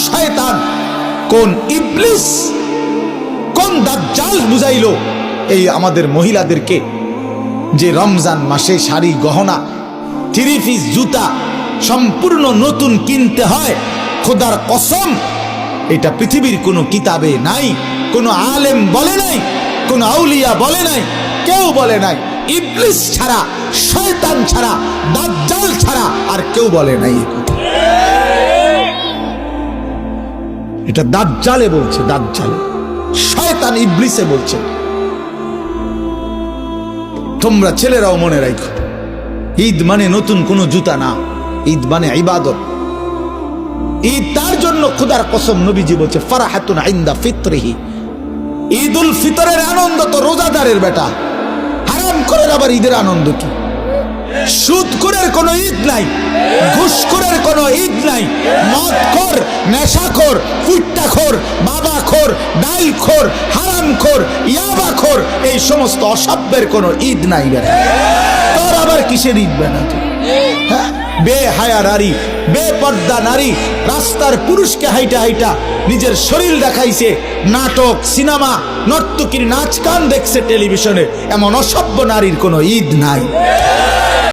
শয়তান, কোন ইবলিস, কোন দাজ্জাল বুঝাইলো এই আমাদের মহিলাদেরকে যে রমজান মাসে শাড়ি গহনা 3 পিস জুতা সম্পূর্ণ নতুন কিনতে হয়? খোদার কসম, এটা পৃথিবীর কোনো কিতাবে নাই, কোনো আলেম বলে নাই, কোনো আউলিয়া বলে নাই, কেউ বলে নাই। ইবলিস ছাড়া, শয়তান ছাড়া, দাজ্জাল ছাড়া আর কেউ বলে নাই। এটা দাজ্জালে বলছে, দাজ্জালে, শয়তান ইবলিসে বলছে। তোমরা ছেলেরাও মনে রাখো, ঈদ মানে নতুন কোনো জুতা না, ঈদ মানে ইবাদত। ঈদ তার জন্য খোদার কসম নবীজি বলছে ফারাহাতুন ইনদা ফিতরিহি, ঈদুল ফিতরের আনন্দ তো রোজাদারের বেটা, হারাম করে আবার ঈদের আনন্দ কি? সুদখোরের কোনো ঈদ নাই, ঘুষখোরের কোনো ঈদ নাই, মদখোর, নেশাখোর, ফুট্টাখোর, বাবাখোর, ডাইলখোর, হারামখোর, ইয়াবাখোর, এই সমস্ত অসভ্যের কোনো ঈদ নাই বেটা। তোর আবার কিসের ঈদ বেটা? হ্যাঁ, বেহায়া নারী, বেপর্দা নারী রাস্তার পুরুষকে হাইটা হাইটা নিজের শরীর দেখাইছে, নাটক, সিনেমা, নর্তকীর নাচ গান দেখছে টেলিভিশনে, এমন অসভ্য নারীর কোনো ঈদ নাই।